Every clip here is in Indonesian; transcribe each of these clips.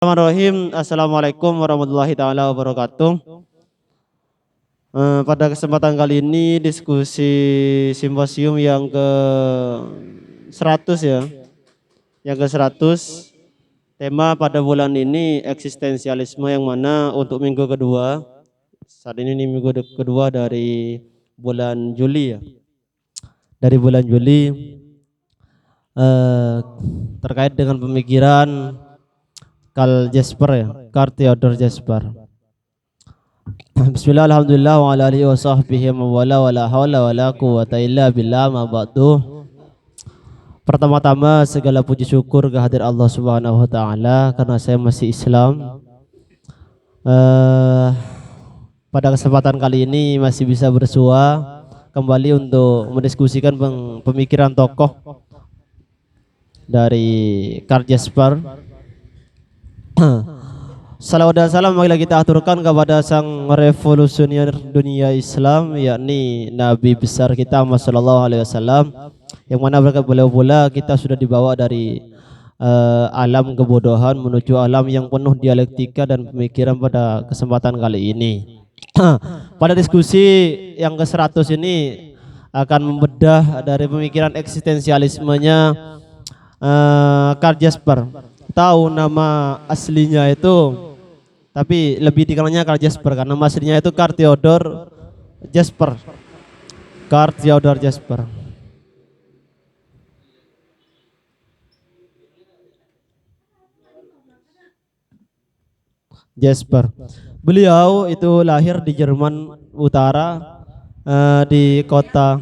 Bismillahirrahmanirrahim. Assalamualaikum warahmatullahi taala wabarakatuh. Pada kesempatan kali ini diskusi simposium yang ke 100 ya. Yang ke 100. Tema pada bulan ini eksistensialisme, yang mana untuk minggu kedua. Saat ini minggu kedua dari bulan Juli ya. Dari bulan Juli terkait dengan pemikiran Karl Theodor Jasper. Bismillah, alhamdulillah, wa ala alihi wa sahbihi wa la hawla wa la quwwata illa billah, ma ba'du. Pertama-tama segala puji syukur kehadirat Allah Subhanahu wa taala karena saya masih Islam. Pada kesempatan kali ini masih bisa bersua kembali untuk mendiskusikan pemikiran tokoh dari Karl Jasper. Salawat dan salam marilah kita aturkan kepada sang revolusioner dunia Islam, yakni Nabi besar kita Muhammad sallallahu alaihi wasallam, yang mana berkat beliau pula kita sudah dibawa dari alam kebodohan menuju alam yang penuh dialektika dan pemikiran pada kesempatan kali ini. Pada diskusi yang ke-100 ini akan membedah dari pemikiran eksistensialismenya Karl Jasper. Tahu nama aslinya itu, tapi lebih dikenalnya Karl Jasper karena nama aslinya itu Karl Theodor Jasper. Karl Theodor Jasper. Jasper. Beliau itu lahir di Jerman Utara, di kota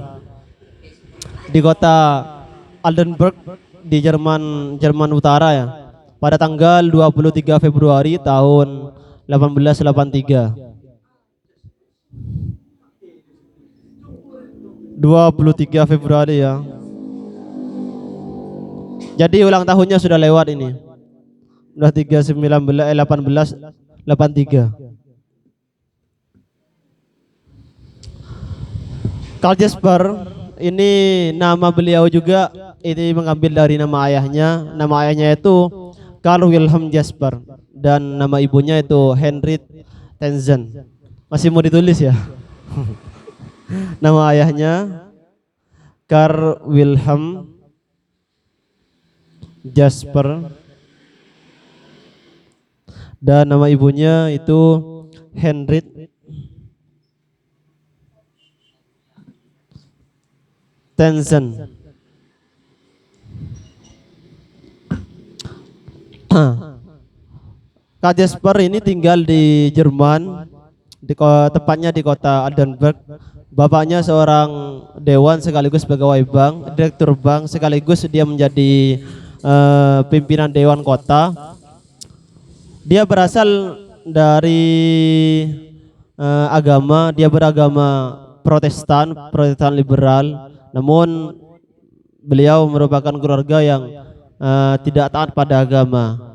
Altenburg di Jerman Utara ya. Pada tanggal 23 Februari tahun 1883. 23 Februari ya. Jadi ulang tahunnya sudah lewat ini. Sudah 1883. Karl Jasper ini nama beliau juga ini mengambil dari nama ayahnya. Nama ayahnya itu Karl Wilhelm Jasper dan nama ibunya itu Henriette Tenzen. Masih mau ditulis ya? Nama ayahnya Karl Wilhelm Jasper dan nama ibunya itu Henriette Tenzen. Karl Jasper ini tinggal di Jerman, tepatnya di kota Altenburg. Bapaknya seorang dewan sekaligus pegawai bank, direktur bank sekaligus dia menjadi pimpinan dewan kota. Dia berasal dari agama, dia beragama Protestan liberal. Namun beliau merupakan keluarga yang tidak taat pada agama.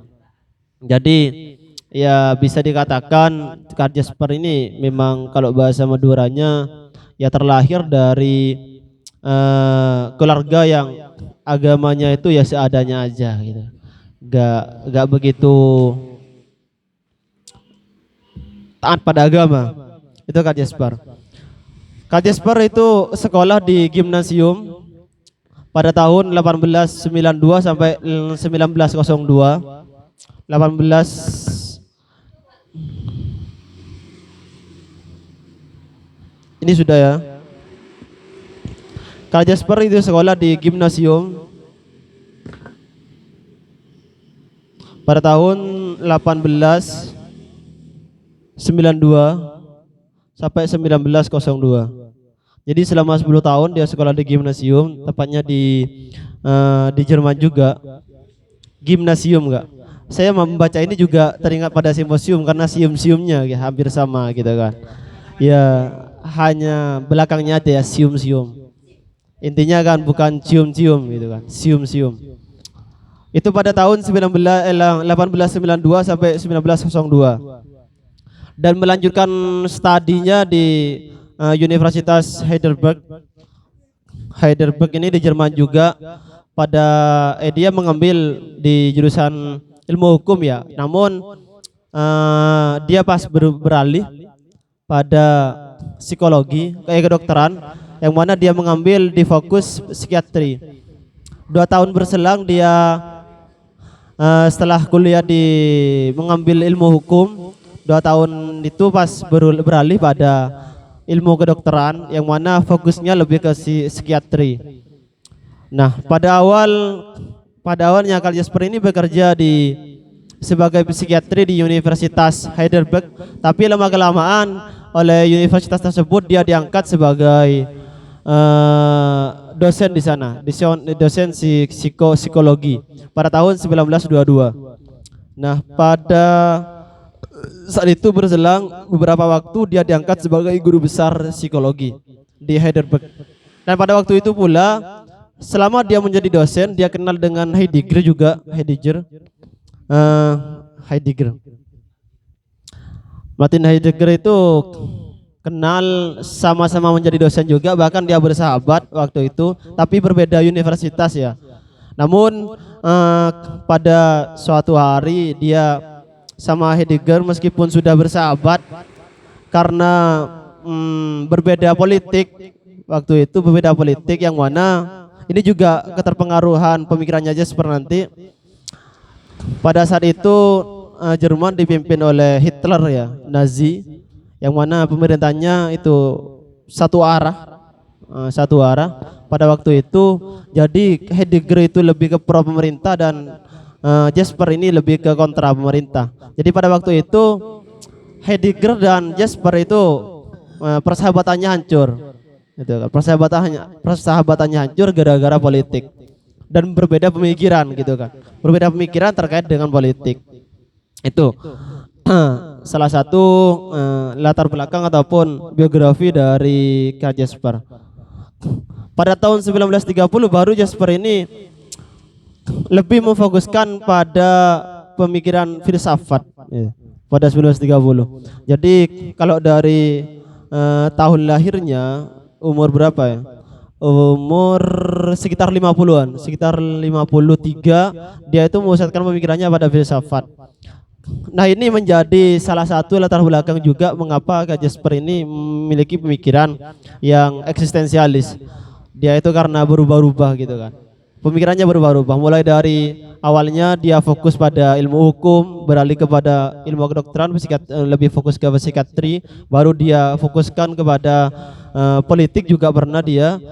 Jadi ya bisa dikatakan Karl Jasper ini memang kalau bahasa Maduranya ya terlahir dari keluarga yang agamanya itu ya seadanya aja gitu. Gak begitu taat pada agama. Itu Karl Jasper. Karl Jasper itu sekolah di gimnasium pada tahun 1892 sampai 1902. 18 ini sudah ya. Karl Jasper itu sekolah di gimnasium pada tahun 1892 sampai 1902. Jadi selama 10 tahun dia sekolah di gimnasium, tepatnya di Jerman juga. Gimnasium enggak? Saya membaca ini juga teringat pada simposium karena sium-siumnya ya, hampir sama gitu kan. Ya hanya belakangnya aja ya sium-sium. Intinya kan bukan cium-cium gitu kan, sium-sium. Itu pada tahun 1892 sampai 1902. Dan melanjutkan studinya di Universitas Heidelberg. Heidelberg ini di Jerman juga. Pada dia mengambil di jurusan ilmu hukum ya. Namun dia pas beralih pada psikologi kayak kedokteran, yang mana dia mengambil di fokus psikiatri. 2 tahun berselang dia setelah kuliah mengambil ilmu hukum, 2 tahun itu pas beralih pada ilmu kedokteran, yang mana fokusnya lebih ke psikiatri. Nah, pada awalnya Karl Jasper ini bekerja sebagai psikiatri di Universitas Heidelberg, tapi lama kelamaan oleh universitas tersebut dia diangkat sebagai dosen di sana, dosen psikologi pada tahun 1922. Nah, pada saat itu berselang beberapa waktu dia diangkat sebagai guru besar psikologi di Heidelberg. Dan pada waktu itu pula, selama dia menjadi dosen, dia kenal dengan Heidegger. Martin Heidegger itu kenal, sama-sama menjadi dosen juga, bahkan dia bersahabat waktu itu, tapi berbeda universitas ya. Namun pada suatu hari dia sama Heidegger meskipun sudah bersahabat, karena berbeda politik waktu itu, yang mana ini juga keterpengaruhan pemikirannya Jasper nanti. Pada saat itu Jerman dipimpin oleh Hitler ya, Nazi, yang mana pemerintahnya itu satu arah pada waktu itu. Jadi Heidegger itu lebih ke pro pemerintah dan Jasper ini lebih ke kontra pemerintah. Jadi pada waktu itu Heidegger dan Jasper itu persahabatannya hancur. Gitu kan. Persahabatannya hancur gara-gara politik dan berbeda pemikiran gitu kan. Berbeda pemikiran terkait dengan politik. Itu salah satu latar belakang ataupun biografi dari Karl Jasper. Pada tahun 1930 baru Jasper ini lebih memfokuskan pada pemikiran filsafat ya, pada 1930. Jadi kalau dari tahun lahirnya, umur berapa ya? Umur sekitar 50-an, sekitar 53, dia itu memusatkan pemikirannya pada filsafat. Nah, ini menjadi salah satu latar belakang juga mengapa Karl Jasper ini memiliki pemikiran yang eksistensialis. Dia itu karena berubah-ubah gitu kan. Pemikirannya berubah-ubah, mulai dari awalnya dia fokus pada ilmu hukum, beralih kepada ilmu kedokteran, lebih fokus ke psikiatri, baru dia fokuskan kepada politik juga pernah dia,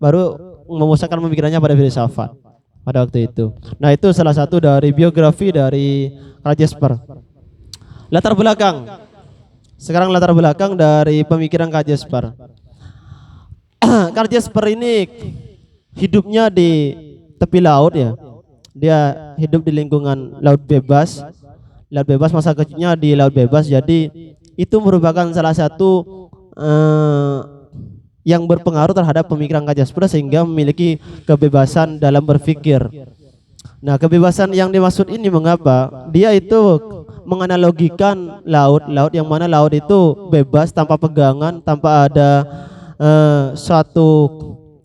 baru memusatkan pemikirannya pada filsafat pada waktu itu. Nah, itu salah satu dari biografi dari Karl Jasper. Latar belakang. Sekarang latar belakang dari pemikiran Karl Jasper. Karl Jasper ini hidupnya di tepi laut ya. Dia hidup di lingkungan laut bebas. Laut bebas, masa kecilnya di laut bebas. Jadi itu merupakan salah satu yang berpengaruh terhadap pemikiran Karl Jasper sehingga memiliki kebebasan dalam berpikir. Nah, kebebasan yang dimaksud ini mengapa? Dia itu menganalogikan laut yang mana laut itu bebas tanpa pegangan, tanpa ada suatu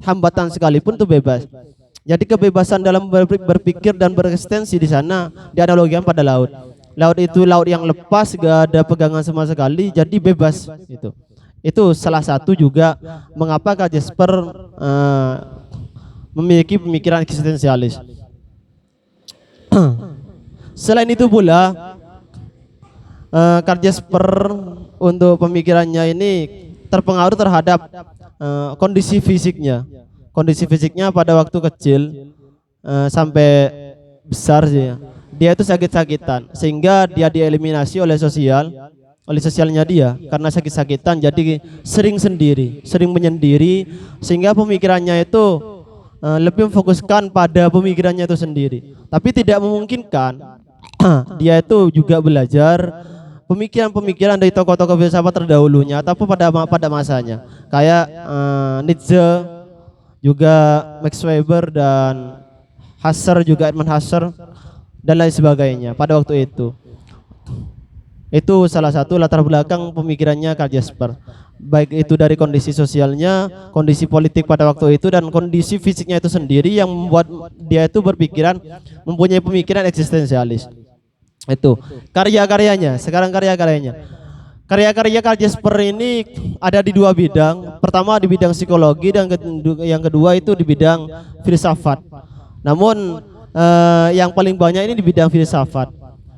hambatan sekalipun, itu bebas. Jadi kebebasan dalam berpikir dan bereksistensi di sana dianalogikan pada laut. Laut itu laut yang lepas, gak ada pegangan sama sekali, jadi bebas itu. Itu salah satu juga mengapa Karl Jasper memiliki pemikiran eksistensialis. Selain itu pula Karl Jasper untuk pemikirannya ini terpengaruh terhadap kondisi fisiknya. Kondisi fisiknya pada waktu kecil sampai besar sih ya. Dia itu sakit-sakitan sehingga dia dieliminasi oleh sosialnya dia karena sakit-sakitan, jadi sering menyendiri sehingga pemikirannya itu lebih memfokuskan pada pemikirannya itu sendiri. Tapi tidak memungkinkan dia itu juga belajar pemikiran-pemikiran dari tokoh-tokoh filsafat terdahulunya ataupun pada masanya, kayak Nietzsche, juga Max Weber dan Husserl, juga Edmund Husserl dan lain sebagainya pada waktu itu. Itu salah satu latar belakang pemikirannya Karl Jasper, baik itu dari kondisi sosialnya, kondisi politik pada waktu itu, dan kondisi fisiknya itu sendiri yang membuat dia itu mempunyai pemikiran eksistensialis. Itu karya-karyanya. Sekarang karya-karyanya. Karya-karya Karl Jasper ini ada di dua bidang. Pertama di bidang psikologi dan yang kedua itu di bidang filsafat. Namun yang paling banyak ini di bidang filsafat.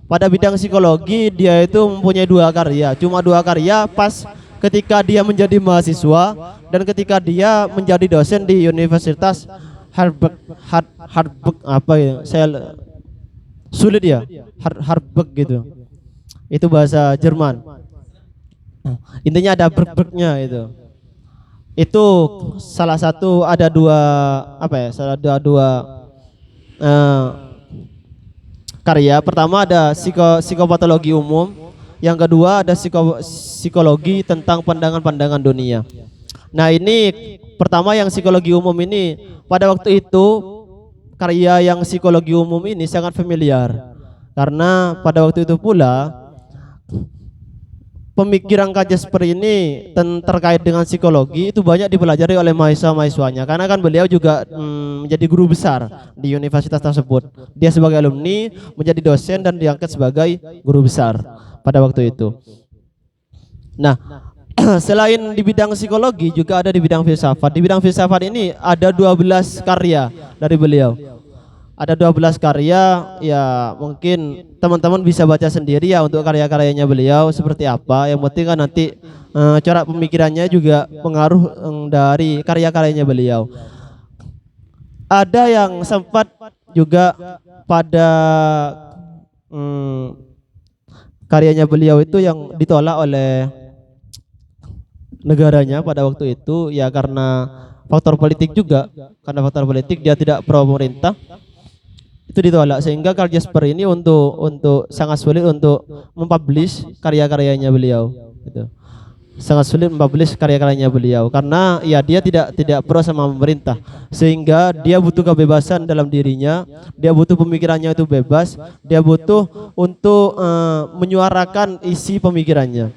Pada bidang psikologi dia itu mempunyai dua karya. Cuma dua karya pas ketika dia menjadi mahasiswa dan ketika dia menjadi dosen di Universitas Harvard. Harvard apa ya? Saya sulit ya. Harvard gitu. Itu bahasa Jerman. Intinya ada berbernya itu. Itu salah satu ada dua apa ya? Ada dua karya. Pertama ada psikopatologi umum, yang kedua ada psikologi tentang pandangan-pandangan dunia. Nah, ini pertama yang psikologi umum ini pada waktu itu karya yang psikologi umum ini sangat familiar karena pada waktu itu pula pemikiran Karl Jasper ini terkait dengan psikologi itu banyak dipelajari oleh mahasiswa-mahasiswanya karena kan beliau juga menjadi guru besar di universitas tersebut. Dia sebagai alumni menjadi dosen dan diangkat sebagai guru besar pada waktu itu. Nah, selain di bidang psikologi juga ada di bidang filsafat. Di bidang filsafat ini ada 12 karya dari beliau. Ada 12 karya, ya mungkin teman-teman bisa baca sendiri ya untuk karya-karyanya beliau seperti apa. Yang penting kan nanti corak pemikirannya juga pengaruh dari karya-karyanya beliau. Ada yang sempat juga pada karyanya beliau itu yang ditolak oleh negaranya pada waktu itu ya karena faktor politik juga. Karena faktor politik dia tidak pro pemerintah. Itu ditolak sehingga Karl Jasper ini untuk sangat sulit untuk mempublish karya-karyanya beliau gitu. Sangat sulit mempublish karya-karyanya beliau karena ya dia tidak pro sama pemerintah sehingga dia butuh kebebasan dalam dirinya, dia butuh pemikirannya itu bebas, dia butuh untuk menyuarakan isi pemikirannya.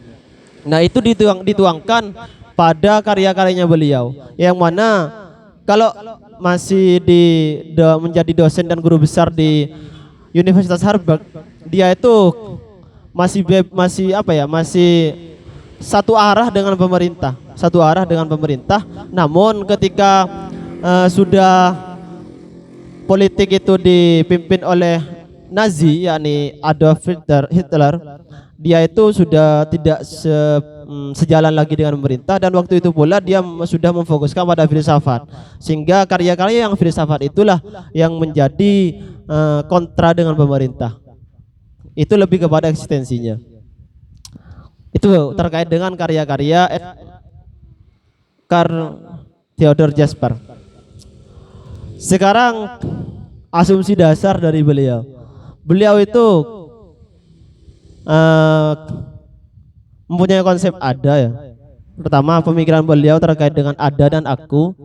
Nah, itu dituangkan pada karya-karyanya beliau yang mana kalau masih menjadi dosen dan guru besar di Universitas Harvard, dia itu masih apa ya? Masih satu arah dengan pemerintah, satu arah dengan pemerintah. Namun ketika sudah politik itu dipimpin oleh Nazi, yakni Adolf Hitler, dia itu sudah tidak sejalan lagi dengan pemerintah dan waktu itu pula dia sudah memfokuskan pada filsafat sehingga karya-karya yang filsafat itulah yang menjadi kontra dengan pemerintah. Itu lebih kepada eksistensinya. Itu terkait dengan karya-karya Karl Theodor Jasper. Sekarang asumsi dasar dari beliau. Beliau itu mempunyai konsep ada ya. Pertama, pemikiran beliau terkait dengan ada dan aku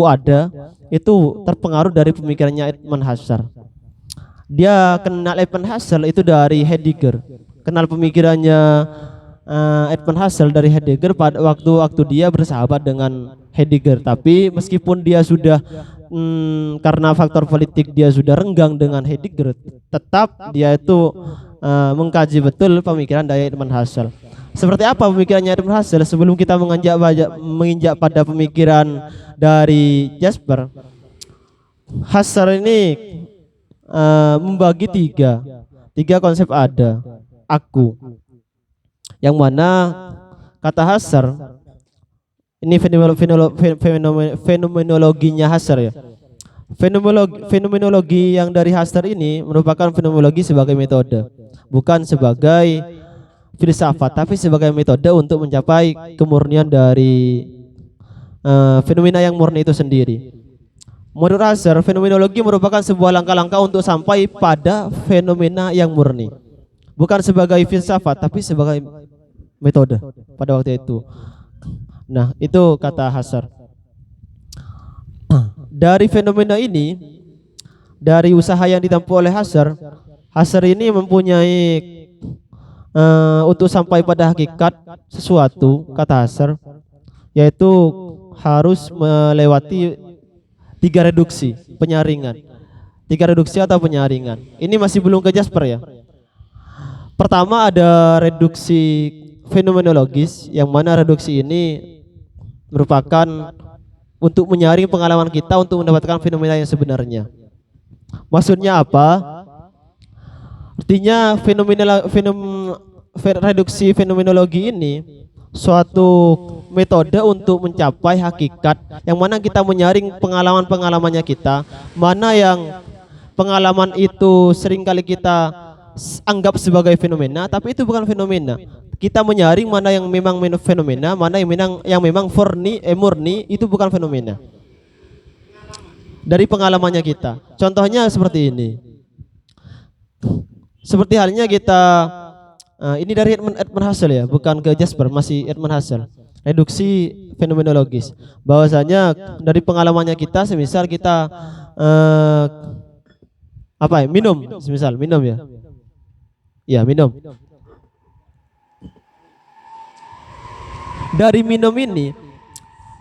ada itu terpengaruh dari pemikirannya Edmund Husserl. Dia kenal Edmund Husserl itu dari Heidegger. Kenal pemikirannya Edmund Husserl dari Heidegger pada waktu dia bersahabat dengan Heidegger. Tapi meskipun dia sudah karena faktor politik dia sudah renggang dengan Heidegger, tetap dia itu mengkaji betul pemikiran dari Edmund Husserl. Seperti apa pemikirannya Edmund Husserl? Sebelum kita menginjak pada pemikiran dari Jasper, Husserl ini membagi tiga konsep ada, aku, yang mana kata Husserl ini fenomenologinya Husserl ya. Fenomenologi yang dari Husserl ini merupakan fenomenologi sebagai metode, bukan sebagai filsafat, tapi sebagai metode untuk mencapai kemurnian dari fenomena yang murni itu sendiri. Menurut Husserl, fenomenologi merupakan sebuah langkah-langkah untuk sampai pada fenomena yang murni, bukan sebagai filsafat, tapi sebagai metode pada waktu itu. Nah, itu kata Husserl. Dari fenomena ini, dari usaha yang ditempuh oleh Husserl ini mempunyai untuk sampai pada hakikat sesuatu, kata Husserl, yaitu harus melewati 3 reduksi, penyaringan. Tiga reduksi atau penyaringan. Ini masih belum ke Jasper ya. Pertama ada reduksi fenomenologis, yang mana reduksi ini merupakan untuk menyaring pengalaman kita untuk mendapatkan fenomena yang sebenarnya. Maksudnya apa? Artinya reduksi fenomenologi ini suatu metode untuk mencapai hakikat, yang mana kita menyaring pengalaman-pengalamannya kita, mana yang pengalaman itu seringkali kita anggap sebagai fenomena, tapi itu bukan fenomena. Kita menyaring mana yang memang fenomena, mana yang memang murni, itu bukan fenomena. Dari pengalamannya kita. Contohnya seperti ini. Seperti halnya kita ini dari Edmund Husserl ya, bukan ke Jasper, masih Edmund Husserl. Reduksi fenomenologis. Bahwasanya dari pengalamannya kita, semisal kita minum, semisal minum ya. Ya, minum. Dari minum ini,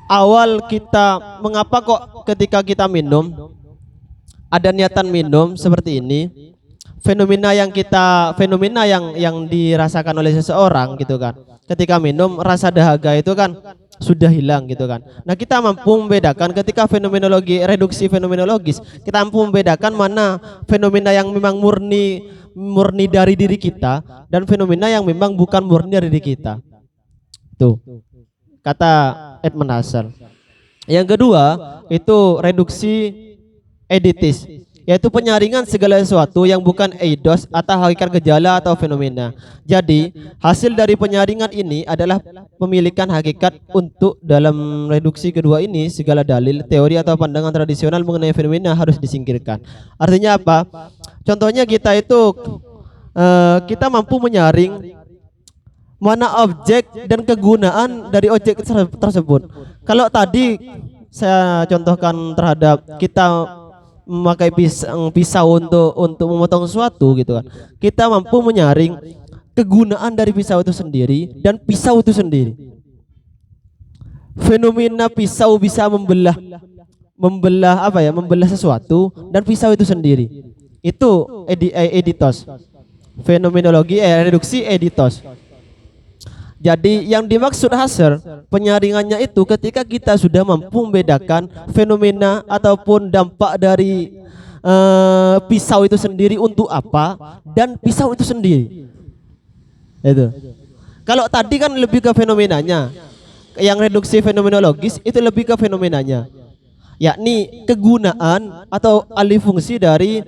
awal kita mengapa kok ketika kita minum ada niatan minum seperti ini, fenomena yang dirasakan oleh seseorang gitu kan. Ketika minum, rasa dahaga itu kan sudah hilang gitu kan. Nah, kita mampu membedakan ketika reduksi fenomenologis, kita mampu membedakan mana fenomena yang memang murni dari diri kita dan fenomena yang memang bukan murni dari diri kita. Tuh, kata Edmund Husserl. Yang kedua itu reduksi editis, yaitu penyaringan segala sesuatu yang bukan eidos atau hakikat gejala atau fenomena. Jadi hasil dari penyaringan ini adalah pemilikan hakikat. Untuk dalam reduksi kedua ini, segala dalil, teori atau pandangan tradisional mengenai fenomena harus disingkirkan. Artinya apa? Contohnya kita kita mampu menyaring mana objek dan kegunaan dari objek tersebut. Kalau tadi saya contohkan terhadap kita memakai pisau untuk memotong sesuatu gitu kan, kita mampu menyaring kegunaan dari pisau itu sendiri dan pisau itu sendiri. Fenomena pisau bisa membelah sesuatu dan pisau itu sendiri. Itu editos. Fenomenologi reduksi editos. Jadi yang dimaksud Husserl, penyaringannya itu ketika kita sudah mampu membedakan fenomena ataupun dampak dari pisau itu sendiri untuk apa dan pisau itu sendiri. Itu. Kalau tadi kan lebih ke fenomenanya. Yang reduksi fenomenologis itu lebih ke fenomenanya, yakni kegunaan atau alih fungsi dari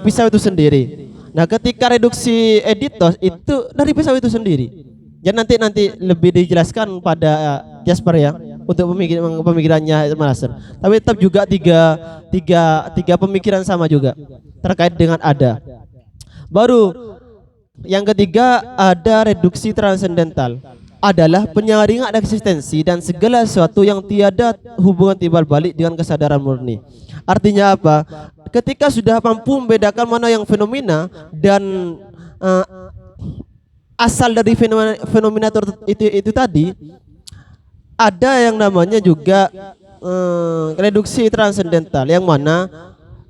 pisau itu sendiri. Nah, ketika reduksi editos itu dari pisau itu sendiri. Ya nanti lebih dijelaskan pada Jasper ya untuk pemikirannya Husserl. Tapi tetap juga tiga pemikiran sama juga terkait dengan ada. Baru yang ketiga ada reduksi transendental, adalah penyaringan eksistensi dan segala sesuatu yang tiada hubungan timbal balik dengan kesadaran murni. Artinya apa? Ketika sudah mampu membedakan mana yang fenomena dan asal dari fenomena itu tadi, ada yang namanya juga reduksi transendental, yang mana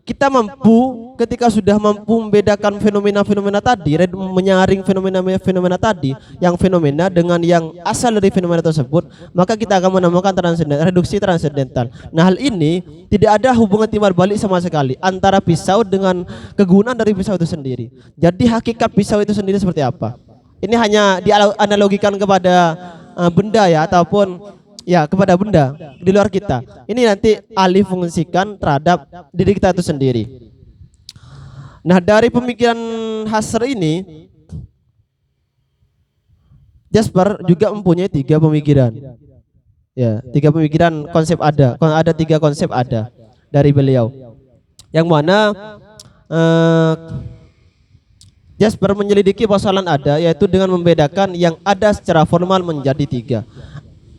kita mampu ketika sudah mampu membedakan fenomena-fenomena tadi, menyaring fenomena-fenomena tadi, yang fenomena dengan yang asal dari fenomena tersebut, maka kita akan menemukan reduksi transendental. Nah, hal ini tidak ada hubungan timbal balik sama sekali antara pisau dengan kegunaan dari pisau itu sendiri. Jadi hakikat pisau itu sendiri seperti apa? Ini hanya dianalogikan kepada benda ya, ataupun ya kepada benda di luar kita. Ini nanti alih fungsikan terhadap diri kita itu sendiri. Nah, dari pemikiran Husserl ini, Jasper juga mempunyai tiga pemikiran. Ya, tiga pemikiran konsep ada. Ada tiga konsep ada dari beliau. Yang mana Jasper menyelidiki persoalan ada, yaitu dengan membedakan yang ada secara formal menjadi tiga.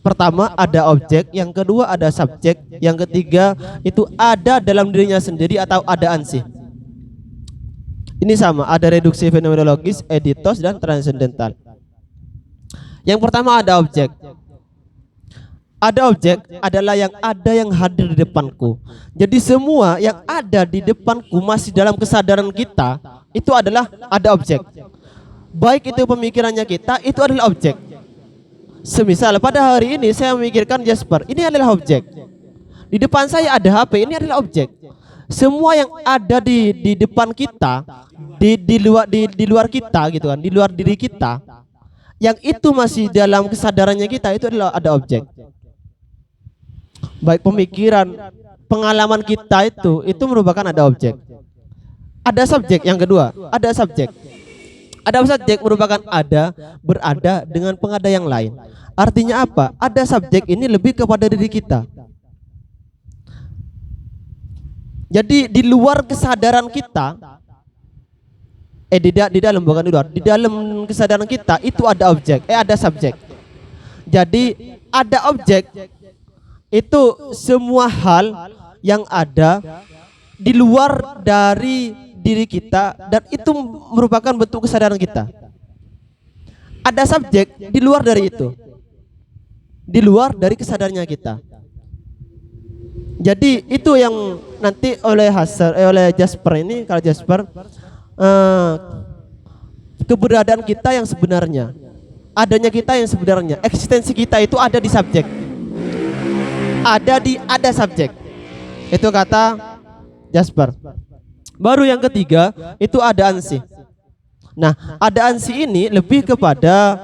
Pertama ada objek, yang kedua ada subjek, yang ketiga itu ada dalam dirinya sendiri atau ada ansih. Ini sama, ada reduksi fenomenologis, editos, dan transendental. Yang pertama ada objek. Ada objek adalah yang hadir di depanku. Jadi semua yang ada di depanku masih dalam kesadaran kita, itu adalah ada objek. Baik itu pemikirannya kita, itu adalah objek. Semisal pada hari ini saya memikirkan Jasper, ini adalah objek. Di depan saya ada HP, ini adalah objek. Semua yang ada di depan kita, di luar kita gitu kan, di luar diri kita, yang itu masih dalam kesadarannya kita, itu adalah ada objek. Baik pemikiran, pengalaman kita itu merupakan ada objek. Ada subjek yang kedua, ada subjek. Ada subjek merupakan berada dengan pengada yang lain. Artinya apa? Ada subjek ini lebih kepada diri kita. Jadi di luar kesadaran kita, di dalam bukan di luar, di dalam kesadaran kita itu ada objek, ada subjek. Jadi ada objek itu semua hal yang ada di luar dari diri kita dan itu merupakan bentuk kesadaran kita. Ada subjek di luar dari itu, di luar dari kesadarannya kita. Jadi itu yang nanti oleh Jasper ini, kalau Jasper keberadaan kita yang sebenarnya, adanya kita yang sebenarnya, eksistensi kita itu ada di subjek. Ada subjek. Itu kata Jasper. Baru yang ketiga itu ada ansi. Nah, ada ansi ini lebih kepada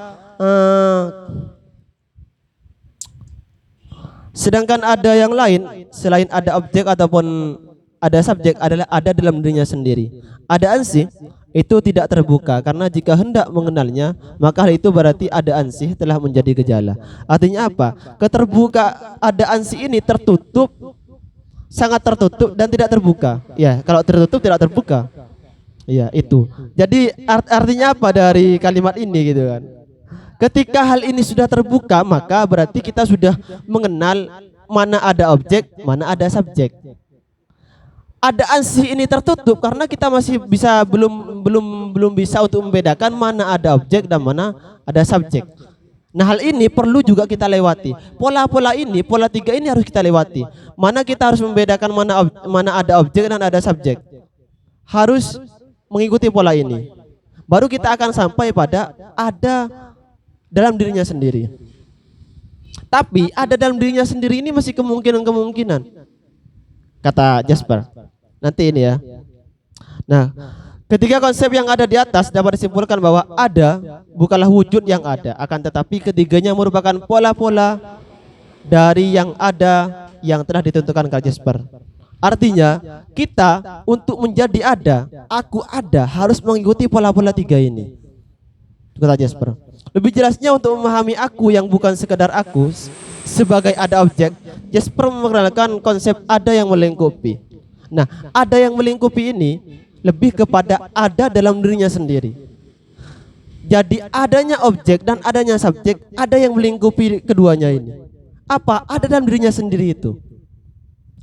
sedangkan ada yang lain selain ada objek ataupun ada subjek adalah ada dalam dirinya sendiri. Ada ansi itu tidak terbuka karena jika hendak mengenalnya maka hal itu berarti ada ansih telah menjadi gejala. Artinya apa? Keterbuka ada ansih ini tertutup, sangat tertutup dan tidak terbuka. Ya, kalau tertutup tidak terbuka. Ya, itu. Jadi artinya apa dari kalimat ini gitu kan? Ketika hal ini sudah terbuka maka berarti kita sudah mengenal mana ada objek, mana ada subjek. Ada ansih ini tertutup karena kita masih belum bisa untuk membedakan mana ada objek dan mana ada subjek. Nah, hal ini perlu juga kita lewati. Pola-pola ini, pola tiga ini harus kita lewati. Mana kita harus membedakan mana ada objek dan ada subjek. Harus mengikuti pola ini. Baru kita akan sampai pada ada dalam dirinya sendiri. Tapi ada dalam dirinya sendiri ini masih kemungkinan. Kata Jasper. Nanti ini ya. Nah, ketiga konsep yang ada di atas dapat disimpulkan bahwa ada bukanlah wujud yang ada, akan tetapi ketiganya merupakan pola-pola dari yang ada yang telah ditentukan Karl Jasper. Artinya, kita untuk menjadi ada, aku ada, harus mengikuti pola-pola tiga ini. Kata Jasper. Lebih jelasnya untuk memahami aku yang bukan sekedar aku sebagai ada objek, Jasper mengenalkan konsep ada yang melingkupi. Nah, ada yang melingkupi ini lebih kepada ada dalam dirinya sendiri. Jadi adanya objek dan adanya subjek, ada yang melingkupi keduanya ini. Apa? Ada dalam dirinya sendiri itu.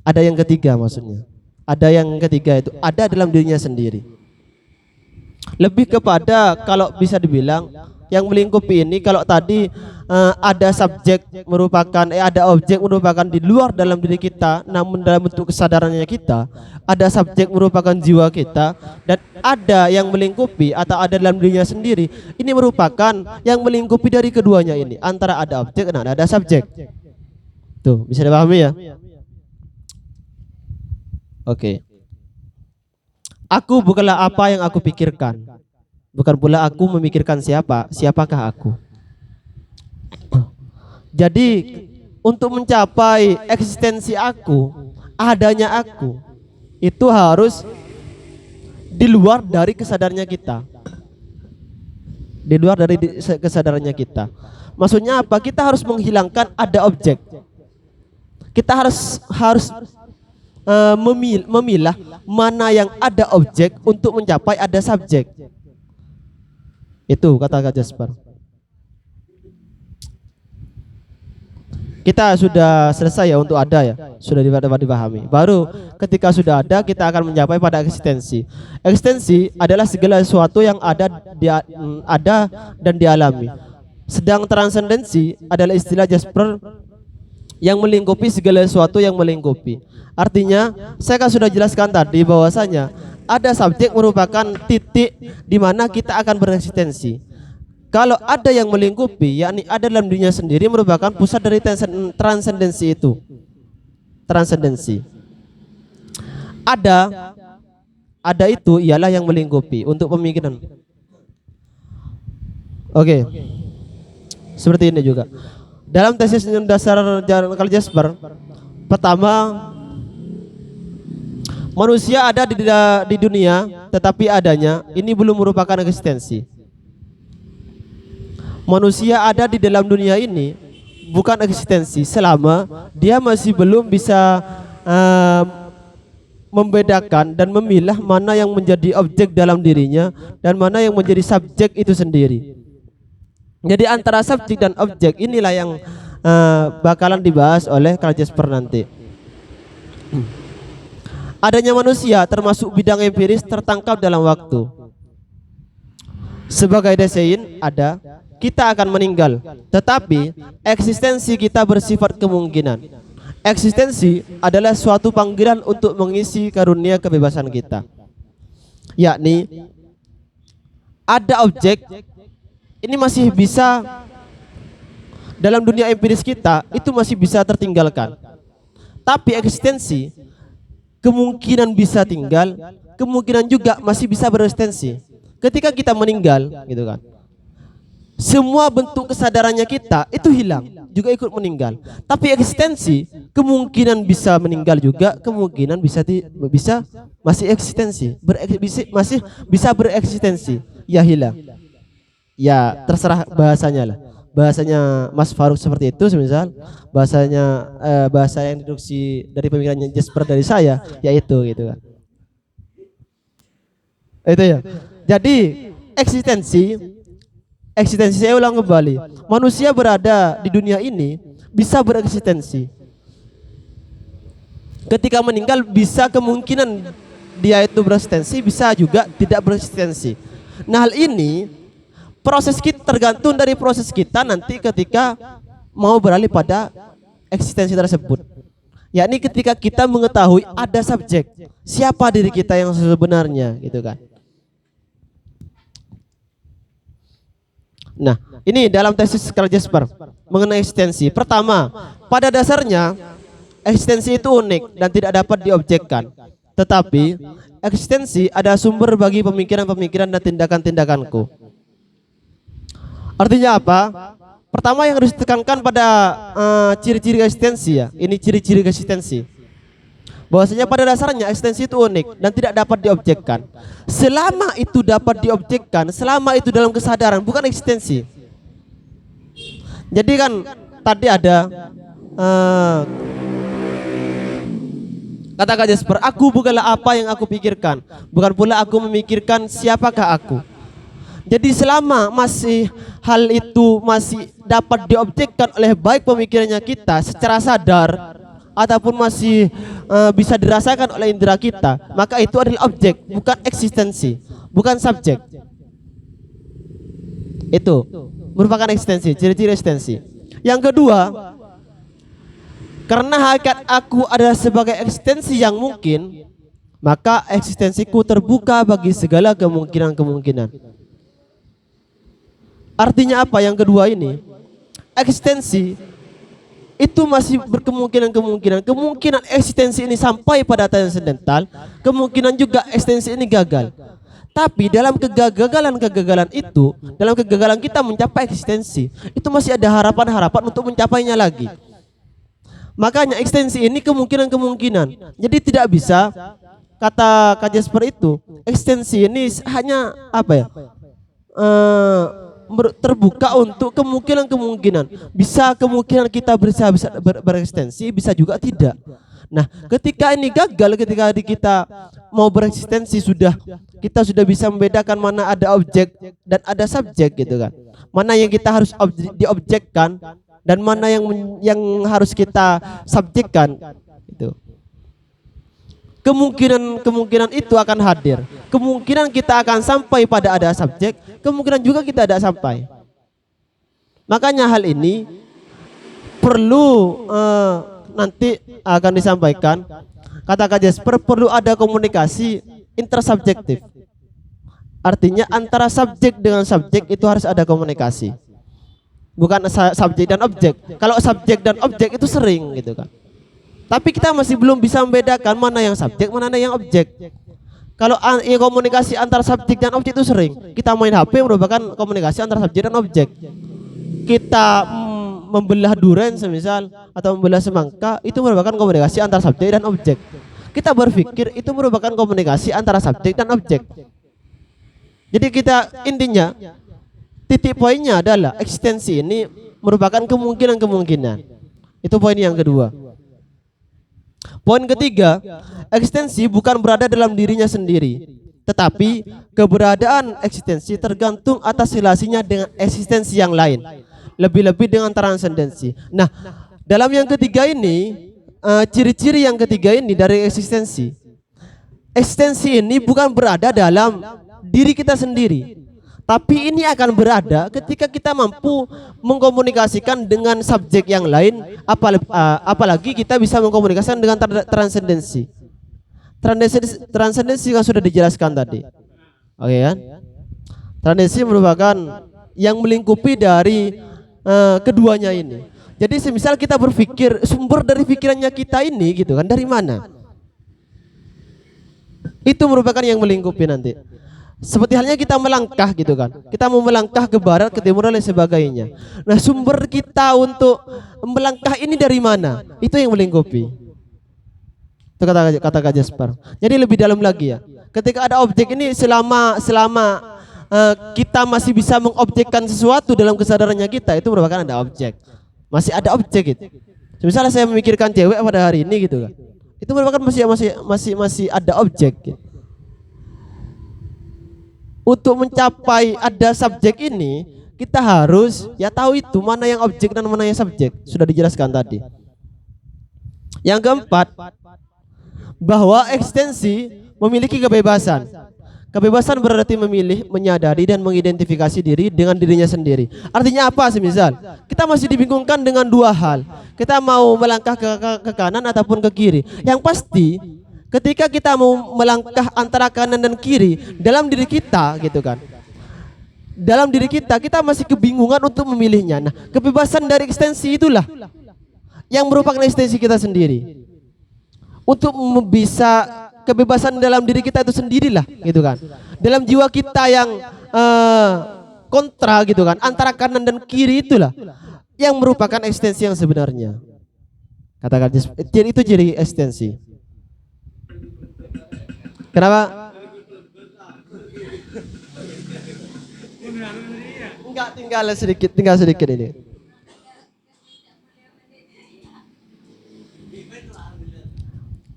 Ada yang ketiga maksudnya. Ada yang ketiga itu ada dalam dirinya sendiri. Lebih kepada kalau bisa dibilang yang melingkupi ini, kalau tadi ada subjek merupakan ada objek merupakan di luar dalam diri kita namun dalam bentuk kesadarannya kita, ada subjek merupakan jiwa kita, dan ada yang melingkupi atau ada dalam dirinya sendiri. Ini merupakan yang melingkupi dari keduanya ini, antara ada objek dan ada subjek. Tuh, bisa dipahami ya? Oke. Aku bukanlah apa yang aku pikirkan. Bukan pula aku memikirkan siapakah aku. Jadi untuk mencapai eksistensi aku, adanya aku, itu harus di luar dari kesadarannya kita. Di luar dari kesadarannya kita. Maksudnya apa? Kita harus menghilangkan ada objek. Kita harus memilah mana yang ada objek untuk mencapai ada subjek. Itu kata Kak Jasper. Kita sudah selesai ya untuk ada ya, sudah dapat dipahami. Baru ketika sudah ada kita akan mencapai pada eksistensi. Eksistensi adalah segala sesuatu yang ada dan dialami. Sedang transendensi adalah istilah Jasper yang melingkupi segala sesuatu yang melingkupi. Artinya, saya kan sudah jelaskan tadi bahwasanya ada subjek merupakan titik di mana kita akan bereksistensi. Kalau ada yang melingkupi, yakni ada dalam dirinya sendiri, merupakan pusat dari transendensi itu. Transendensi. Ada itu ialah yang melingkupi untuk pemikiran. Oke. Seperti ini juga. Dalam tesis dasar Karl Jasper, pertama, manusia ada di dunia, tetapi adanya ini belum merupakan eksistensi. Manusia ada di dalam dunia ini bukan eksistensi selama dia masih belum bisa membedakan dan memilah mana yang menjadi objek dalam dirinya dan mana yang menjadi subjek itu sendiri. Jadi antara subjek dan objek inilah yang bakalan dibahas oleh Karl Jasper nanti. Adanya manusia termasuk bidang empiris tertangkap dalam waktu. Sebagai desain ada, kita akan meninggal, tetapi eksistensi kita bersifat kemungkinan. Eksistensi adalah suatu panggilan untuk mengisi karunia kebebasan kita, yakni ada objek ini masih bisa dalam dunia empiris kita itu masih bisa tertinggalkan, tapi eksistensi kemungkinan bisa tinggal, kemungkinan juga masih bisa bereksistensi. Ketika kita meninggal, gitu kan, semua bentuk kesadarannya kita itu hilang, juga ikut meninggal. Tapi eksistensi kemungkinan bisa meninggal juga, kemungkinan bisa masih eksistensi, masih bisa bereksistensi, ya hilang. Ya terserah bahasanya lah. Bahasanya Mas Faruk seperti itu, semisal bahasanya bahasa yang deduksi dari pemikirannya Jasper dari saya, yaitu gitu kan. Itu ya. Jadi eksistensi saya ulang kembali, manusia berada di dunia ini bisa bereksistensi. Ketika meninggal bisa kemungkinan dia itu bereksistensi, bisa juga tidak bereksistensi. Nah hal ini proses kita tergantung dari proses kita nanti ketika mau beralih pada eksistensi tersebut. Yakni ketika kita mengetahui ada subjek, siapa diri kita yang sebenarnya, gitu kan. Nah, ini dalam tesis Karl Jasper mengenai eksistensi. Pertama, pada dasarnya eksistensi itu unik dan tidak dapat diobjekkan. Tetapi eksistensi ada sumber bagi pemikiran-pemikiran dan tindakan-tindakanku. Artinya apa? Pertama yang harus ditekankan pada ciri-ciri eksistensi ya. Ini ciri-ciri eksistensi. Bahwasanya pada dasarnya eksistensi itu unik dan tidak dapat diobjekkan. Selama itu dapat diobjekkan, selama itu dalam kesadaran, bukan eksistensi. Jadi kan tadi ada kata Kak Jasper, aku bukanlah apa yang aku pikirkan, bukan pula aku memikirkan siapakah aku. Jadi selama masih hal itu masih dapat diobjekkan oleh baik pemikirannya kita secara sadar ataupun masih bisa dirasakan oleh indera kita, maka itu adalah objek, bukan eksistensi, bukan subjek. Itu merupakan eksistensi, ciri-ciri eksistensi. Yang kedua, karena hakikat aku adalah sebagai eksistensi yang mungkin, maka eksistensiku terbuka bagi segala kemungkinan-kemungkinan. Artinya apa yang kedua ini? Eksistensi itu masih berkemungkinan-kemungkinan. Kemungkinan eksistensi ini sampai pada transendental, kemungkinan juga eksistensi ini gagal. Tapi dalam kegagalan itu, dalam kegagalan kita mencapai eksistensi, itu masih ada harapan-harapan untuk mencapainya lagi. Makanya eksistensi ini kemungkinan-kemungkinan. Jadi tidak bisa kata Kak Jasper itu, eksistensi ini hanya apa ya? Terbuka untuk kemungkinan-kemungkinan. Bisa kemungkinan kita bisa bereksistensi, bisa juga tidak. Nah, ketika ini gagal, ketika kita mau bereksistensi kita sudah bisa membedakan mana ada objek dan ada subjek, gitu kan. Mana yang kita harus diobjekkan dan mana yang harus kita subjekkan, itu. Kemungkinan itu akan hadir. Kemungkinan kita akan sampai pada ada subjek, kemungkinan juga kita tidak sampai. Makanya hal ini perlu nanti akan disampaikan, kata Kak Jasper, perlu ada komunikasi intersubjektif. Artinya antara subjek dengan subjek itu harus ada komunikasi. Bukan subjek dan objek. Kalau subjek dan objek itu sering gitu kan. Tapi kita masih belum bisa membedakan mana yang subjek, mana yang objek. Kalau komunikasi antara subjek dan objek itu sering. Kita main HP merupakan komunikasi antara subjek dan objek. Kita membelah durian semisal atau membelah semangka itu merupakan komunikasi antara subjek dan objek. Kita berpikir itu merupakan komunikasi antara subjek dan objek. Jadi kita intinya titik poinnya adalah eksistensi ini merupakan kemungkinan-kemungkinan. Itu poin yang kedua. Poin ketiga, eksistensi bukan berada dalam dirinya sendiri, tetapi keberadaan eksistensi tergantung atas relasinya dengan eksistensi yang lain, lebih-lebih dengan transendensi. Nah, dalam yang ketiga ini, ciri-ciri yang ketiga ini dari eksistensi ini bukan berada dalam diri kita sendiri, tapi ini akan berada ketika kita mampu mengkomunikasikan dengan subjek yang lain, apalagi kita bisa mengkomunikasikan dengan transendensi. Transendensi yang sudah dijelaskan tadi. Oke kan? Transendensi merupakan yang melingkupi dari keduanya ini. Jadi semisal kita berpikir, sumber dari pikirannya kita ini gitu kan, dari mana? Itu merupakan yang melingkupi nanti. Seperti halnya kita melangkah gitu kan. Kita mau melangkah ke barat, ke timur dan sebagainya. Nah, sumber kita untuk melangkah ini dari mana? Itu yang melingkupi. Itu kata Kak Jasper. Jadi lebih dalam lagi ya. Ketika ada objek ini selama kita masih bisa mengobjekkan sesuatu dalam kesadarannya kita, itu merupakan ada objek. Masih ada objek gitu. Misalnya saya memikirkan cewek pada hari ini gitu kan. Itu merupakan masih ada objek gitu. Untuk mencapai ada subjek ini, kita harus ya tahu itu mana yang objek dan mana yang subjek. Sudah dijelaskan tadi. Yang keempat, bahwa eksistensi memiliki kebebasan. Kebebasan berarti memilih, menyadari dan mengidentifikasi diri dengan dirinya sendiri. Artinya apa semisal? Kita masih dibingungkan dengan dua hal. Kita mau melangkah ke kanan ataupun ke kiri. Yang pasti ketika kita mau melangkah antara kanan dan kiri dalam diri kita gitu kan. Dalam diri kita masih kebingungan untuk memilihnya. Nah, kebebasan dari eksistensi itulah yang merupakan eksistensi kita sendiri. Untuk bisa kebebasan dalam diri kita itu sendirilah gitu kan. Dalam jiwa kita yang kontra gitu kan, antara kanan dan kiri itulah yang merupakan eksistensi yang sebenarnya. Katakan itu ciri eksistensi. Kenapa? Enggak, tinggal sedikit ini.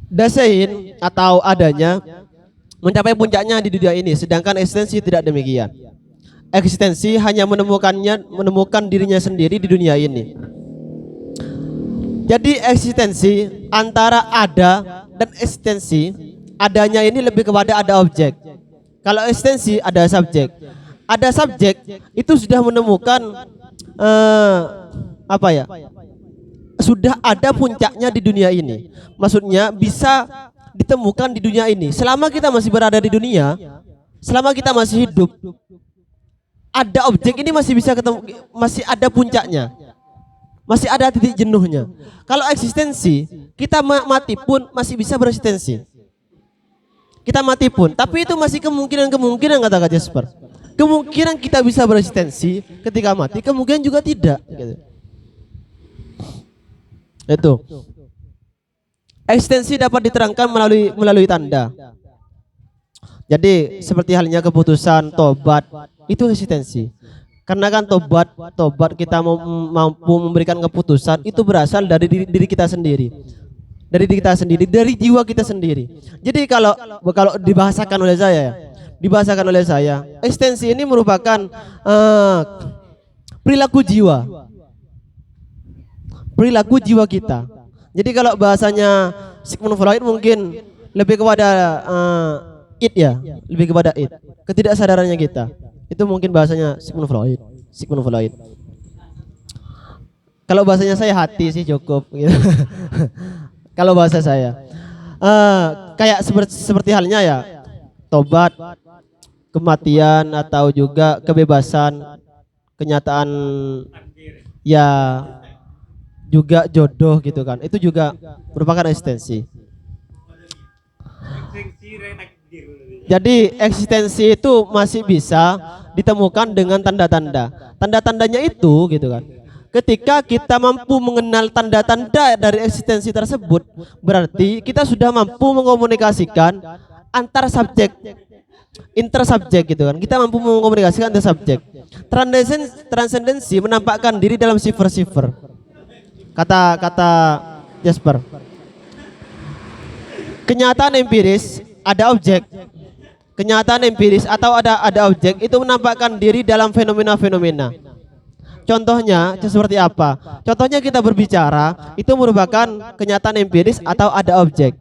Dasein atau adanya mencapai puncaknya di dunia ini, sedangkan eksistensi tidak demikian. Eksistensi hanya menemukan dirinya sendiri di dunia ini. Jadi eksistensi antara ada dan eksistensi, adanya ini lebih kepada ada objek. Kalau eksistensi ada subjek. Ada subjek itu sudah menemukan sudah ada puncaknya di dunia ini. Maksudnya bisa ditemukan di dunia ini. Selama kita masih berada di dunia, selama kita masih hidup, ada objek ini masih bisa ketemu, masih ada puncaknya. Masih ada titik jenuhnya. Kalau eksistensi, kita mati pun masih bisa bereksistensi. Kita mati pun, tapi itu masih kemungkinan kata Kak Jasper. Kemungkinan kita bisa bereksistensi ketika mati, kemungkinan juga tidak gitu. Itu. Eksistensi dapat diterangkan melalui tanda. Jadi seperti halnya keputusan tobat, itu eksistensi. Karena kan tobat kita mampu memberikan keputusan itu berasal dari diri kita sendiri. Dari diri kita sendiri, dari jiwa kita sendiri. Jadi kalau dibahasakan oleh saya, eksistensi ini merupakan perilaku jiwa. Perilaku jiwa kita. Jadi kalau bahasanya Sigmund Freud mungkin lebih kepada lebih kepada ketidaksadarannya kita. Itu mungkin bahasanya Sigmund Freud. Kalau bahasanya saya hati sih cukup gitu. Kalau bahasa saya kayak seperti halnya ya tobat, kematian atau juga kebebasan, kenyataan ya juga jodoh gitu kan. Itu juga merupakan eksistensi. Jadi eksistensi itu masih bisa ditemukan dengan tanda-tanda. Tanda-tandanya itu gitu kan. Ketika kita mampu mengenal tanda-tanda dari eksistensi tersebut, berarti kita sudah mampu mengomunikasikan antar subjek, intersubjek gitu kan. Kita mampu mengomunikasikan antar subjek. Transendensi menampakkan diri dalam sifar-sifar. Kata Jasper. Kenyataan empiris ada objek. Kenyataan empiris atau ada objek itu menampakkan diri dalam fenomena-fenomena. Contohnya seperti apa? Contohnya kita berbicara itu merupakan kenyataan empiris atau ada objek.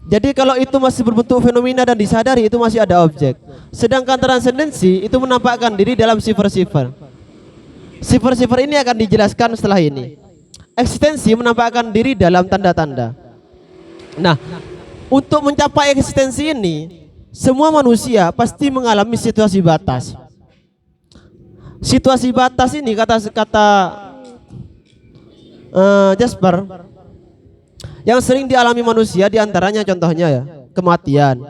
Jadi kalau itu masih berbentuk fenomena dan disadari itu masih ada objek. Sedangkan transendensi itu menampakkan diri dalam sifar-sifar. Sifar-sifar ini akan dijelaskan setelah ini. Eksistensi menampakkan diri dalam tanda-tanda. Nah, untuk mencapai eksistensi ini, semua manusia pasti mengalami situasi batas. Situasi batas ini kata Jasper yang sering dialami manusia diantaranya contohnya ya kematian,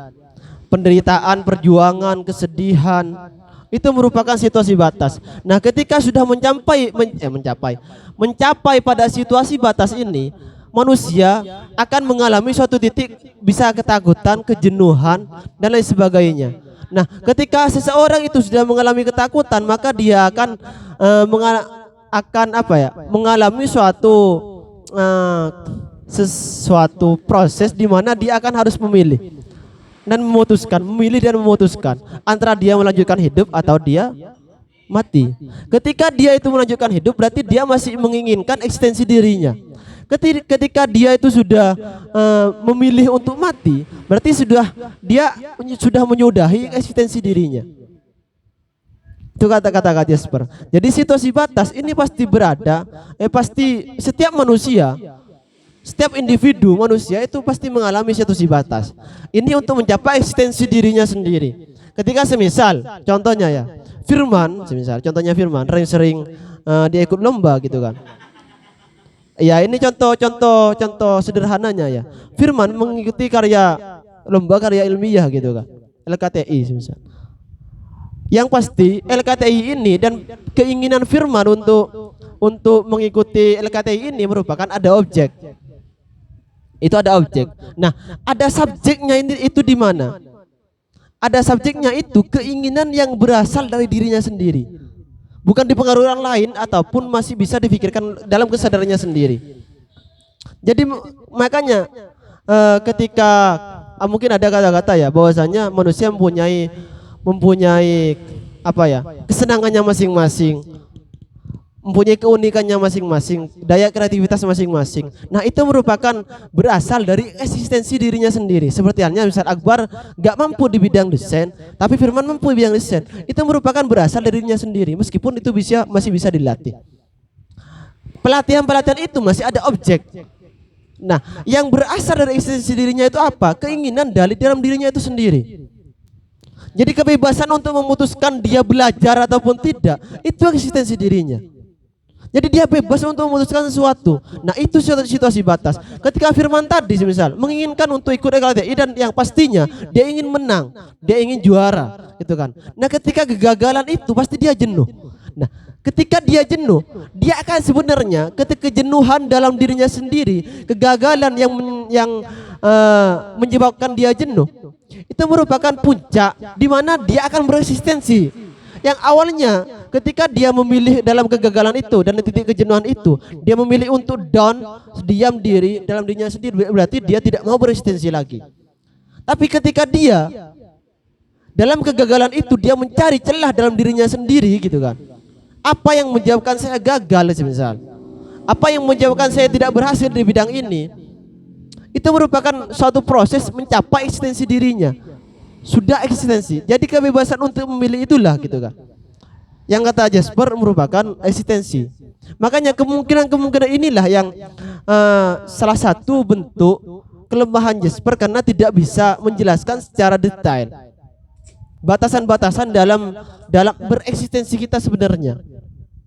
penderitaan, perjuangan, kesedihan itu merupakan situasi batas. Nah, ketika sudah mencapai pada situasi batas ini, manusia akan mengalami suatu titik bisa ketakutan, kejenuhan dan lain sebagainya. Nah, ketika seseorang itu sudah mengalami ketakutan, maka dia akan mengalami sesuatu proses di mana dia akan harus memilih dan memutuskan antara dia melanjutkan hidup atau dia mati. Ketika dia itu melanjutkan hidup, berarti dia masih menginginkan eksistensi dirinya. Ketika dia itu sudah memilih untuk mati, berarti dia sudah menyudahi eksistensi dirinya. Itu kata-kata Jasper. Jadi situasi batas ini pasti pasti setiap manusia, setiap individu manusia itu pasti mengalami situasi batas. Ini untuk mencapai eksistensi dirinya sendiri. Ketika semisal contohnya ya Firman sering dia ikut lomba gitu kan. Ya, ini contoh sederhananya ya. Firman mengikuti lomba karya ilmiah gitu kan. LKTI misal. Yang pasti LKTI ini dan keinginan Firman untuk mengikuti LKTI ini merupakan ada objek. Itu ada objek. Nah, ada subjeknya itu di mana? Ada subjeknya itu keinginan yang berasal dari dirinya sendiri. Bukan dipengaruhi orang lain ataupun masih bisa difikirkan dalam kesadarannya sendiri. Jadi makanya ketika mungkin ada kata-kata ya bahwasanya manusia mempunyai kesenangannya masing-masing, mempunyai keunikannya masing-masing, daya kreativitas masing-masing. Nah, itu merupakan berasal dari eksistensi dirinya sendiri. Seperti halnya misal Akbar gak mampu di bidang desain, tapi Firman mampu di bidang desain. Itu merupakan berasal dari dirinya sendiri, meskipun itu masih bisa dilatih. Pelatihan itu masih ada objek. Nah, yang berasal dari eksistensi dirinya itu apa? Keinginan dari dalam dirinya itu sendiri. Jadi kebebasan untuk memutuskan dia belajar ataupun tidak, itu eksistensi dirinya. Jadi dia bebas untuk memutuskan sesuatu. Nah, itu situasi batas. Ketika Firman tadi semisal menginginkan untuk ikut LKTI dan yang pastinya dia ingin menang, dia ingin juara, gitu kan. Nah, ketika kegagalan itu pasti dia jenuh. Nah, ketika dia jenuh, dia akan sebenarnya ketika kejenuhan dalam dirinya sendiri, kegagalan yang menyebabkan dia jenuh, itu merupakan puncak di mana dia akan bereksistensi. Yang awalnya ketika dia memilih dalam kegagalan itu dan titik kejenuhan itu, dia memilih untuk down, diam diri dalam dirinya sendiri, berarti dia tidak mau bereksistensi lagi. Tapi ketika dia dalam kegagalan itu dia mencari celah dalam dirinya sendiri gitu kan. Apa yang menyebabkan saya gagal semisal? Apa yang menyebabkan saya tidak berhasil di bidang ini? Itu merupakan suatu proses mencapai eksistensi dirinya. Sudah eksistensi. Jadi kebebasan untuk memilih itulah gitu kan. Yang kata Jasper merupakan eksistensi. Makanya kemungkinan inilah yang salah satu bentuk kelemahan Jasper karena tidak bisa menjelaskan secara detail batasan-batasan dalam bereksistensi kita sebenarnya.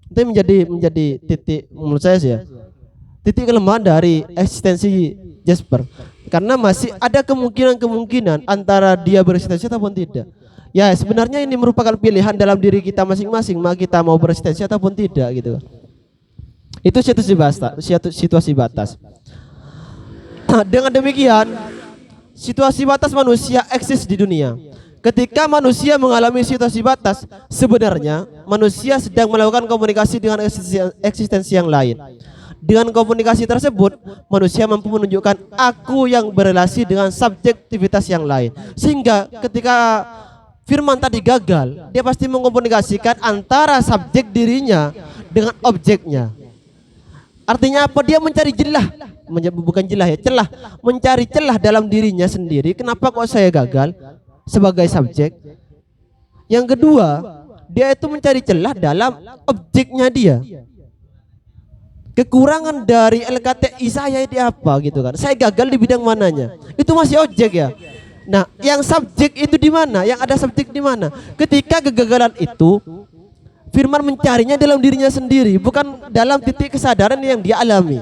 Itu menjadi titik menurut saya sih ya. Titik kelemahan dari eksistensi Jasper. Karena masih ada kemungkinan antara dia bereksistensi ataupun tidak. Ya sebenarnya ini merupakan pilihan dalam diri kita masing-masing, maka kita mau bereksistensi ataupun tidak gitu. Itu situasi batas. Dengan demikian, situasi batas manusia eksis di dunia. Ketika manusia mengalami situasi batas, sebenarnya manusia sedang melakukan komunikasi dengan eksistensi yang lain. Dengan komunikasi tersebut, manusia mampu menunjukkan aku yang berelasi dengan subjektivitas yang lain. Sehingga ketika Firman tadi gagal, dia pasti mengkomunikasikan antara subjek dirinya dengan objeknya. Artinya apa? Dia mencari celah, bukan celah ya, celah, mencari celah dalam dirinya sendiri. Kenapa kok saya gagal sebagai subjek? Yang kedua, dia itu mencari celah dalam objeknya dia. Kekurangan dari LKTI saya itu apa gitu kan? Saya gagal di bidang mananya? Itu masih objek ya. Nah, yang subjek itu di mana? Yang ada subjek di mana? Ketika kegagalan itu, Firman mencarinya dalam dirinya sendiri, bukan dalam titik kesadaran yang dia alami.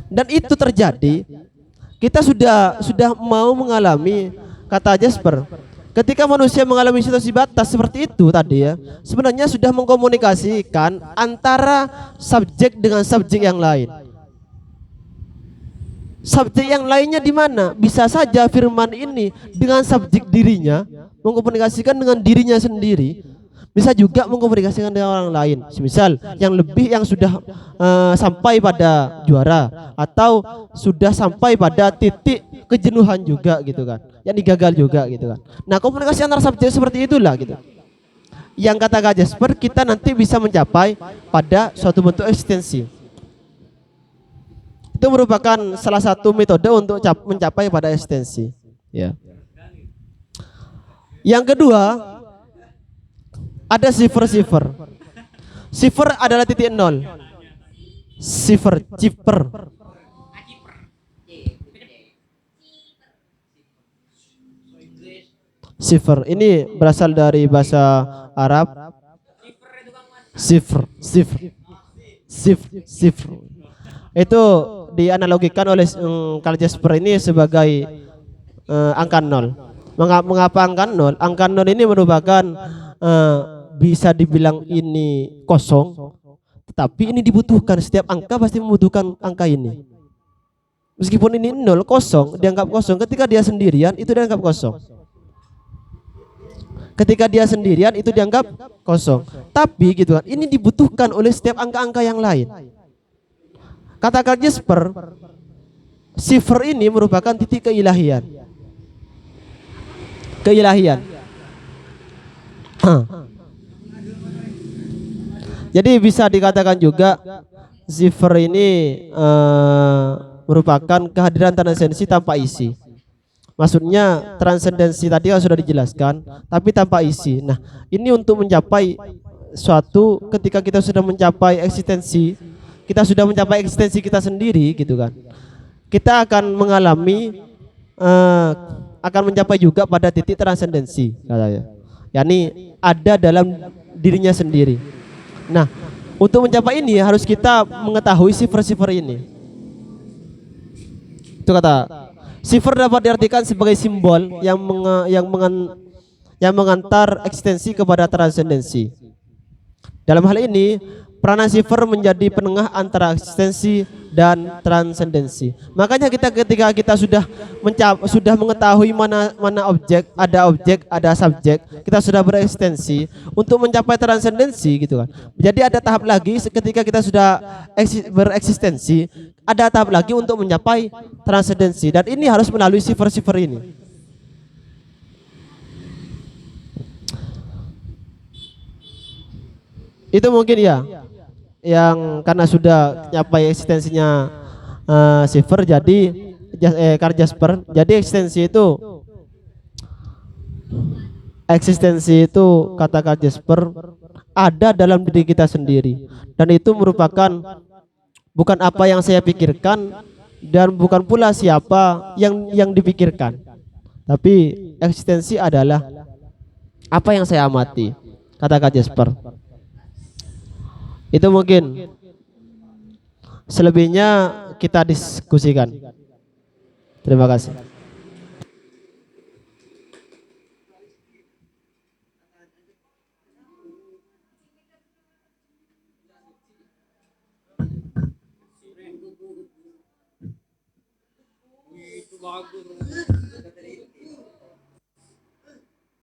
Dan itu terjadi, kita sudah mau mengalami, kata Jasper, ketika manusia mengalami situasi batas seperti itu tadi ya, sebenarnya sudah mengkomunikasikan antara subjek dengan subjek yang lain. Subjek yang lainnya di mana? Bisa saja Firman ini dengan subjek dirinya mengkomunikasikan dengan dirinya sendiri, bisa juga mengkomunikasikan dengan orang lain. Misal yang sudah sampai pada juara atau sudah sampai pada titik kejenuhan juga gitu kan, yang gagal juga gitu kan. Nah, komunikasi antara subjek seperti itulah gitu. Yang kata Kak Jasper, kita nanti bisa mencapai pada suatu bentuk eksistensi. Itu merupakan salah satu metode untuk mencapai pada eksistensi. Ya. Yang kedua, ada sifar. Sifar adalah titik nol. Sifar. Sifar ini berasal dari bahasa Arab. Sifar. Itu dianalogikan oleh Karl Jasper ini sebagai angka nol. Mengapa angka nol? Angka nol ini merupakan bisa dibilang ini kosong, tetapi ini dibutuhkan. Setiap angka pasti membutuhkan angka ini. Meskipun ini nol, kosong, dianggap kosong. Ketika dia sendirian itu dianggap kosong. Ketika dia sendirian itu dianggap kosong. Tapi gitu kan, ini dibutuhkan oleh setiap angka-angka yang lain. Kata Karl Jasper, sifar ini merupakan titik keilahian. Jadi bisa dikatakan juga sifar ini merupakan kehadiran transendensi tanpa isi. Maksudnya transendensi tadi sudah dijelaskan, tapi tanpa isi. Nah, ini untuk mencapai suatu, ketika kita sudah mencapai eksistensi, kita sudah mencapai eksistensi kita sendiri gitu kan, kita akan mengalami akan mencapai juga pada titik transendensi katanya, yakni ada dalam dirinya sendiri. Nah, untuk mencapai ini harus kita mengetahui sifar-sifar ini. Itu kata sifar dapat diartikan sebagai simbol yang mengantar eksistensi kepada transendensi. Dalam hal ini peranan sifar menjadi penengah antara eksistensi dan transendensi. Makanya ketika kita sudah mengetahui mana objek, ada subjek, kita sudah bereksistensi untuk mencapai transendensi gitu kan. Jadi ada tahap lagi ketika kita sudah bereksistensi, ada tahap lagi untuk mencapai transendensi, dan ini harus melalui sifar-sifar ini. Itu mungkin ya yang karena sudah nyapai eksistensinya sifar, jadi Karl Jasper, jadi eksistensi itu Eksistensi itu kata Kak Jesper ada dalam diri kita sendiri, dan itu merupakan bukan apa yang saya pikirkan dan bukan pula siapa yang dipikirkan, tapi eksistensi adalah apa yang saya amati, kata Kak Jesper. Itu mungkin, selebihnya kita diskusikan. Terima kasih.